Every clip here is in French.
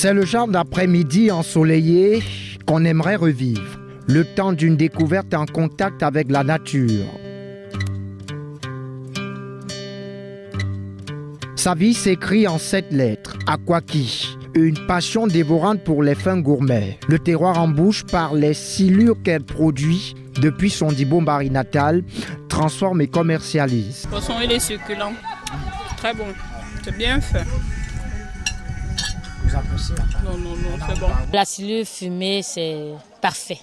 C'est le genre d'après-midi ensoleillé qu'on aimerait revivre. Le temps d'une découverte en contact avec la nature. Sa vie s'écrit en 7 lettres, Akwaki, une passion dévorante pour les fins gourmets. Le terroir en bouche par les silures qu'elle produit depuis son Dibombari natal, transforme et commercialise. Le poisson, il est succulent, très bon, c'est bien fait. Vous appréciez? Non, c'est bon. La silure fumée, c'est parfait.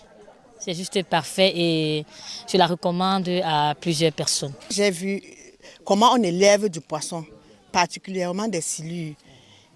C'est juste parfait et je la recommande à plusieurs personnes. J'ai vu comment on élève du poisson, particulièrement des silures.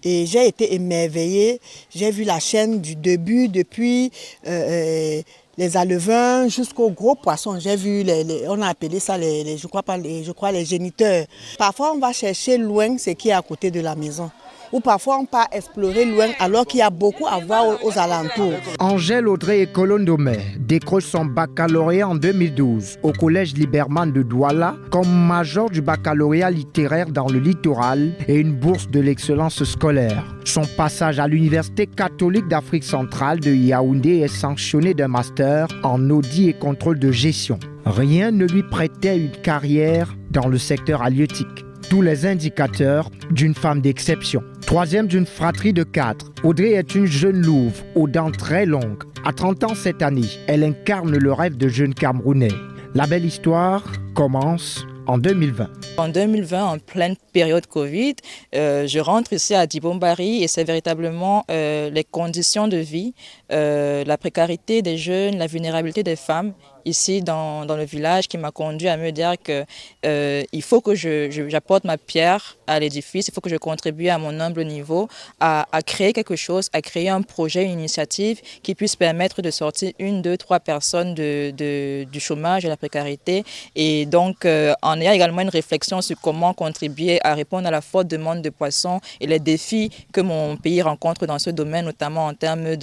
Et j'ai été émerveillée. J'ai vu la chaîne du début, depuis les alevins jusqu'aux gros poissons. J'ai vu, on a appelé ça, je crois les géniteurs. Parfois, on va chercher loin ce qui est à côté de la maison. Ou parfois on part explorer loin alors qu'il y a beaucoup à voir aux alentours. Angèle Audrey Ekolondomé décroche son baccalauréat en 2012 au collège Liberman de Douala comme major du baccalauréat littéraire dans le littoral et une bourse de l'excellence scolaire. Son passage à l'université catholique d'Afrique centrale de Yaoundé est sanctionné d'un master en audit et contrôle de gestion. Rien ne lui prêtait une carrière dans le secteur halieutique. Tous les indicateurs d'une femme d'exception. Troisième d'une fratrie de 4, Audrey est une jeune louve aux dents très longues. À 30 ans cette année, elle incarne le rêve de jeune Camerounais. La belle histoire commence en 2020. En 2020, en pleine période Covid, je rentre ici à Dibombari et c'est véritablement les conditions de vie, la précarité des jeunes, la vulnérabilité des femmes ici dans le village qui m'a conduit à me dire qu'il faut que j'apporte ma pierre à l'édifice, il faut que je contribue à mon humble niveau à créer quelque chose, à créer un projet, une initiative qui puisse permettre de sortir 1, 2, 3 personnes du chômage et de la précarité. Et donc, en ayant également une réflexion sur comment contribuer à répondre à la forte demande de poissons et les défis que mon pays rencontre dans ce domaine, notamment en termes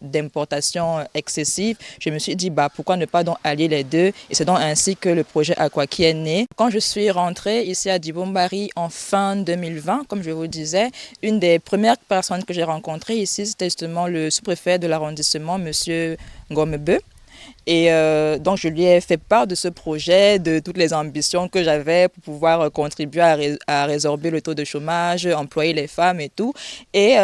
d'importation excessive, je me suis dit pourquoi ne pas donc allier les deux, et c'est donc ainsi que le projet Akwaki est né. Quand je suis rentrée ici à Dibombari en fin 2020, comme je vous disais, une des premières personnes que j'ai rencontrées ici, c'était justement le sous-préfet de l'arrondissement, M. Ngomebe. Et donc je lui ai fait part de ce projet, de toutes les ambitions que j'avais pour pouvoir contribuer à résorber le taux de chômage, employer les femmes et tout. Et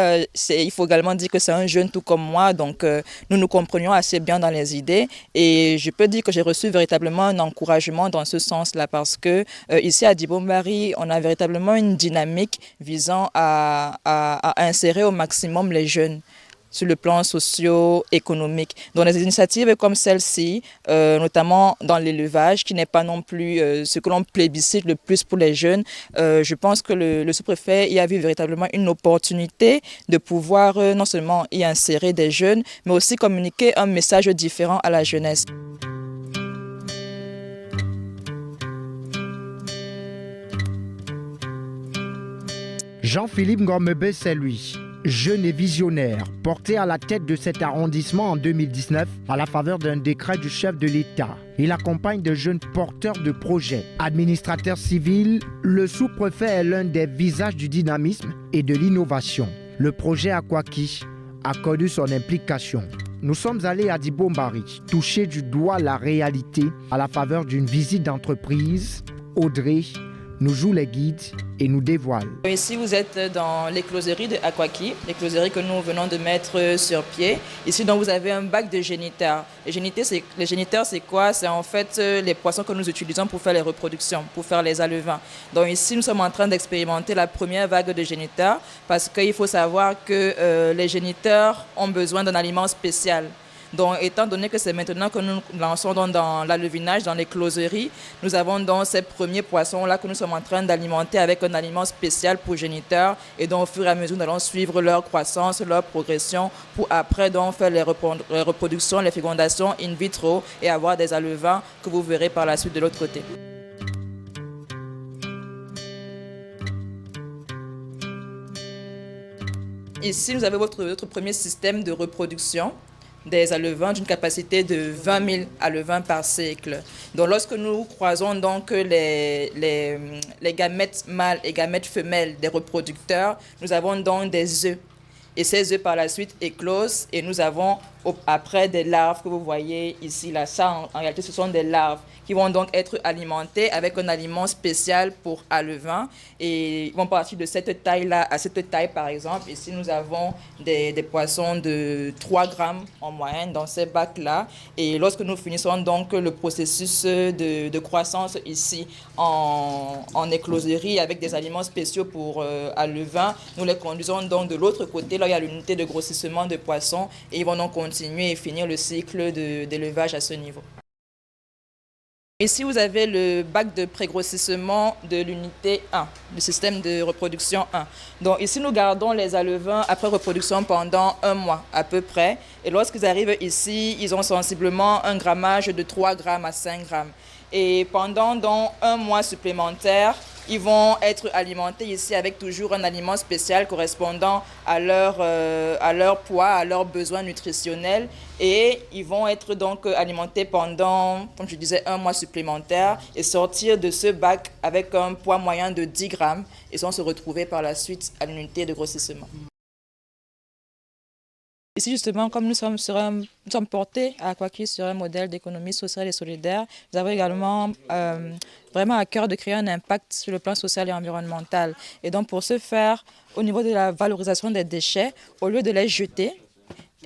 il faut également dire que c'est un jeune tout comme moi, donc nous nous comprenions assez bien dans les idées. Et je peux dire que j'ai reçu véritablement un encouragement dans ce sens-là parce que ici à Dibombari, on a véritablement une dynamique visant à insérer au maximum les jeunes sur le plan socio-économique. Donc des initiatives comme celle-ci, notamment dans l'élevage, qui n'est pas non plus ce que l'on plébiscite le plus pour les jeunes, je pense que le sous-préfet y a vu véritablement une opportunité de pouvoir non seulement y insérer des jeunes, mais aussi communiquer un message différent à la jeunesse. Jean-Philippe Ngomebe, c'est lui. Jeune et visionnaire, porté à la tête de cet arrondissement en 2019 à la faveur d'un décret du chef de l'État. Il accompagne de jeunes porteurs de projets. Administrateur civil, le sous-préfet est l'un des visages du dynamisme et de l'innovation. Le projet Akwaki a connu son implication. Nous sommes allés à Dibombari, toucher du doigt la réalité à la faveur d'une visite d'entreprise. Audrey nous joue les guides et nous dévoile. Ici, vous êtes dans l'écloserie de Akwaki, l'écloserie que nous venons de mettre sur pied. Ici, donc, vous avez un bac de géniteurs. Les géniteurs, c'est quoi? C'est en fait les poissons que nous utilisons pour faire les reproductions, pour faire les alevins. Donc ici, nous sommes en train d'expérimenter la première vague de géniteurs parce qu'il faut savoir que les géniteurs ont besoin d'un aliment spécial. Donc, étant donné que c'est maintenant que nous lançons dans l'alevinage, dans les closeries, nous avons donc ces premiers poissons-là que nous sommes en train d'alimenter avec un aliment spécial pour géniteurs. Et donc, au fur et à mesure, nous allons suivre leur croissance, leur progression pour après donc faire les reproductions, les fécondations in vitro et avoir des alevins que vous verrez par la suite de l'autre côté. Ici, nous avons votre premier système de reproduction des alevins d'une capacité de 20 000 alevins par cycle. Donc lorsque nous croisons donc les gamètes mâles et gamètes femelles des reproducteurs, nous avons donc des œufs Et ces œufs par la suite éclosent et nous avons après des larves que vous voyez ici, là. Ça, en réalité, ce sont des larves qui vont donc être alimentées avec un aliment spécial pour alevins et ils vont partir de cette taille-là à cette taille, par exemple. Ici, nous avons des poissons de 3 grammes en moyenne dans ces bacs-là. Et lorsque nous finissons donc le processus de croissance ici en écloserie avec des aliments spéciaux pour alevins, nous les conduisons donc de l'autre côté, là il y a l'unité de grossissement de poissons et ils vont donc continuer et finir le cycle d'élevage à ce niveau. Ici, vous avez le bac de pré-grossissement de l'unité 1, le système de reproduction 1. Donc ici, nous gardons les alevins après reproduction pendant 1 mois à peu près. Et lorsqu'ils arrivent ici, ils ont sensiblement un grammage de 3 grammes à 5 grammes. Et pendant donc 1 mois supplémentaire, ils vont être alimentés ici avec toujours un aliment spécial correspondant à leur poids, à leurs besoins nutritionnels. Et ils vont être donc alimentés pendant, comme je disais, 1 mois supplémentaire et sortir de ce bac avec un poids moyen de 10 grammes et vont se retrouver par la suite à l'unité de grossissement. Ici, justement, comme nous sommes portés à Aquaki sur un modèle d'économie sociale et solidaire, nous avons également vraiment à cœur de créer un impact sur le plan social et environnemental. Et donc, pour ce faire, au niveau de la valorisation des déchets, au lieu de les jeter,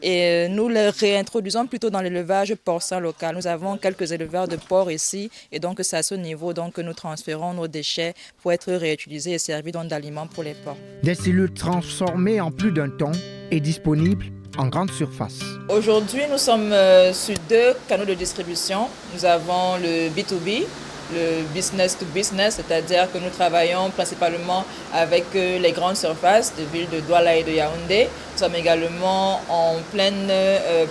et nous les réintroduisons plutôt dans l'élevage porcin local. Nous avons quelques éleveurs de porcs ici et donc c'est à ce niveau donc, que nous transférons nos déchets pour être réutilisés et servis d'aliments pour les porcs. Des cellules transformées en plus d'un ton et disponibles en grande surface. Aujourd'hui, nous sommes sur 2 canaux de distribution. Nous avons le B2B, le business to business, c'est-à-dire que nous travaillons principalement avec les grandes surfaces de villes de Douala et de Yaoundé. Nous sommes également en pleine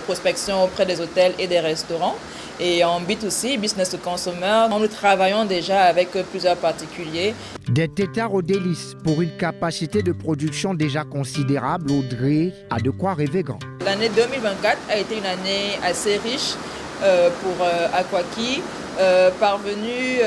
prospection auprès des hôtels et des restaurants. Et en B2C, business to consumer, nous travaillons déjà avec plusieurs particuliers. Des têtards aux délices pour une capacité de production déjà considérable, Audrey a de quoi rêver grand. L'année 2024 a été une année assez riche pour Aquaki. Parvenu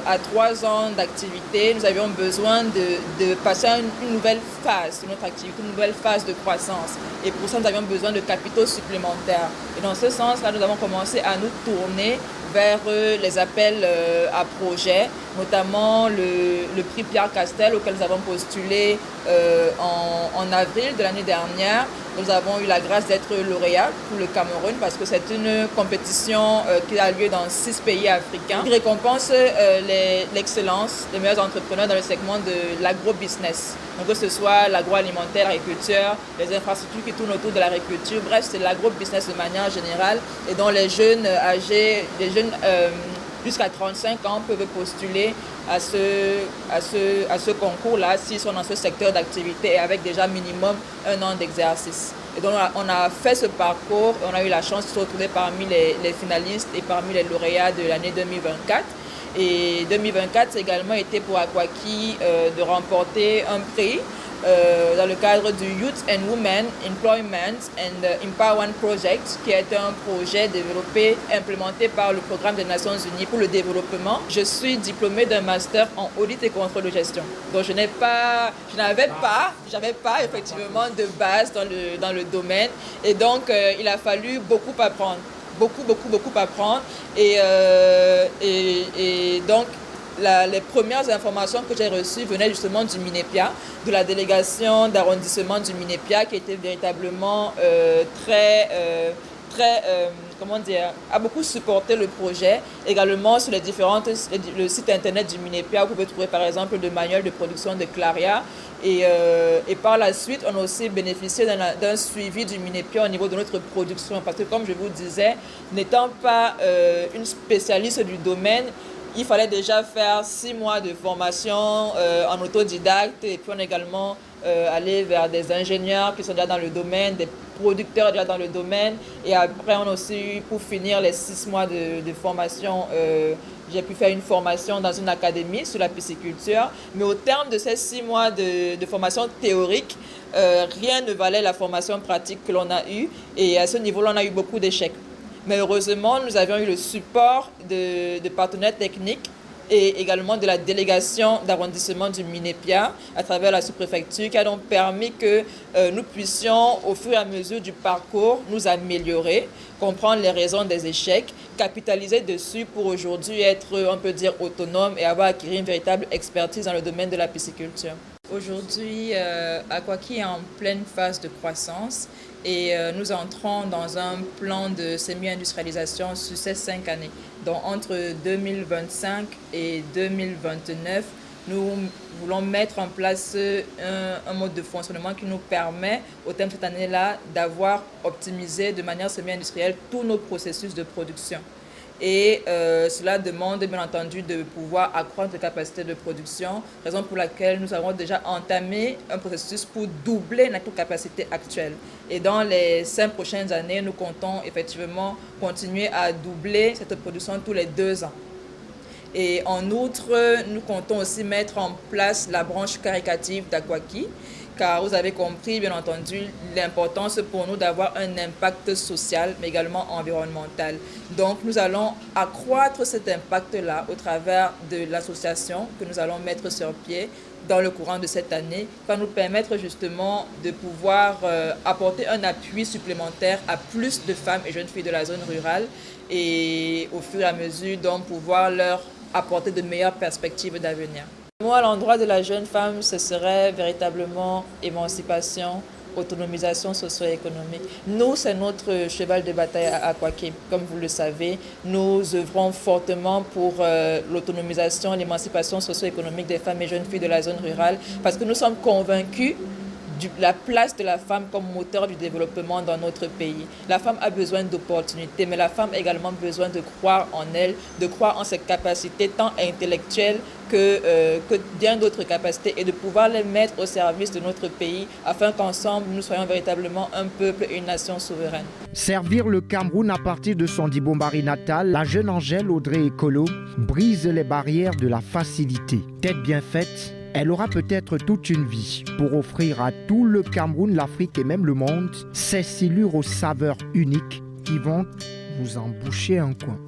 à 3 ans d'activité, nous avions besoin de passer à une nouvelle phase de notre activité, une nouvelle phase de croissance. Et pour ça, nous avions besoin de capitaux supplémentaires. Et dans ce sens-là, nous avons commencé à nous tourner vers les appels à projets, notamment le prix Pierre Castel auquel nous avons postulé en avril de l'année dernière. Nous avons eu la grâce d'être lauréats pour le Cameroun parce que c'est une compétition qui a lieu dans 6 pays africains qui récompense l'excellence des meilleurs entrepreneurs dans le segment de l'agro-business. Donc que ce soit l'agroalimentaire, l'agriculture, les infrastructures qui tournent autour de l'agriculture, bref, c'est l'agro-business de manière générale et dont les jeunes âgés, jusqu'à 35 ans peuvent postuler à ce concours-là s'ils sont dans ce secteur d'activité et avec déjà minimum 1 an d'exercice. Et donc on a fait ce parcours et on a eu la chance de se retrouver parmi les finalistes et parmi les lauréats de l'année 2024. Et 2024, c'est également été pour Aquaki de remporter un prix dans le cadre du Youth and Women Employment and Empowerment Project, qui est un projet développé, implémenté par le Programme des Nations Unies pour le développement. Je suis diplômée d'un master en audit et contrôle de gestion. Donc je n'avais pas effectivement de base dans le domaine. Et donc il a fallu beaucoup apprendre. Beaucoup apprendre. Et donc, les premières informations que j'ai reçues venaient justement du MINEPIA, de la délégation d'arrondissement du MINEPIA, qui était véritablement a beaucoup supporté le projet. Également sur le site internet du MINEPIA, vous pouvez trouver par exemple le manuel de production de Claria. Et par la suite, on a aussi bénéficié d'un suivi du MINEPIA au niveau de notre production. Parce que comme je vous disais, n'étant pas une spécialiste du domaine, il fallait déjà faire 6 mois de formation en autodidacte et puis on a également aller vers des ingénieurs qui sont déjà dans le domaine, des producteurs déjà dans le domaine. Et après, on a aussi eu, pour finir les 6 mois de formation, j'ai pu faire une formation dans une académie sur la pisciculture. Mais au terme de ces 6 mois de formation théorique, rien ne valait la formation pratique que l'on a eue. Et à ce niveau-là, on a eu beaucoup d'échecs. Mais heureusement, nous avions eu le support de partenaires techniques et également de la délégation d'arrondissement du Minépia à travers la sous-préfecture qui a donc permis que nous puissions au fur et à mesure du parcours nous améliorer, comprendre les raisons des échecs, capitaliser dessus pour aujourd'hui être, on peut dire, autonome et avoir acquis une véritable expertise dans le domaine de la pisciculture. Aujourd'hui, Aquaki est en pleine phase de croissance et nous entrons dans un plan de semi-industrialisation sur ces 5 années. Donc entre 2025 et 2029, nous voulons mettre en place un mode de fonctionnement qui nous permet, au terme de cette année-là, d'avoir optimisé de manière semi-industrielle tous nos processus de production. Et cela demande bien entendu de pouvoir accroître les capacités de production, raison pour laquelle nous avons déjà entamé un processus pour doubler notre capacité actuelle. Et dans les 5 prochaines années, nous comptons effectivement continuer à doubler cette production tous les 2 ans. Et en outre, nous comptons aussi mettre en place la branche caricative d'Aquaki, car vous avez compris, bien entendu, l'importance pour nous d'avoir un impact social, mais également environnemental. Donc, nous allons accroître cet impact-là au travers de l'association que nous allons mettre sur pied dans le courant de cette année, qui va nous permettre justement de pouvoir apporter un appui supplémentaire à plus de femmes et jeunes filles de la zone rurale et au fur et à mesure, donc, pouvoir leur apporter de meilleures perspectives d'avenir. Moi, à l'endroit de la jeune femme, ce serait véritablement émancipation, autonomisation socio-économique. Nous, c'est notre cheval de bataille à Aquaki. Comme vous le savez, nous œuvrons fortement pour l'autonomisation, l'émancipation socio-économique des femmes et jeunes filles de la zone rurale parce que nous sommes convaincus de la place de la femme comme moteur du développement dans notre pays. La femme a besoin d'opportunités, mais la femme a également besoin de croire en elle, de croire en ses capacités tant intellectuelles que bien d'autres capacités et de pouvoir les mettre au service de notre pays afin qu'ensemble nous soyons véritablement un peuple et une nation souveraine. Servir le Cameroun à partir de son Dibombari natal, la jeune Angèle Audrey Ekolo brise les barrières de la facilité. Tête bien faite, elle aura peut-être toute une vie pour offrir à tout le Cameroun, l'Afrique et même le monde ces silures aux saveurs uniques qui vont vous en boucher un coin.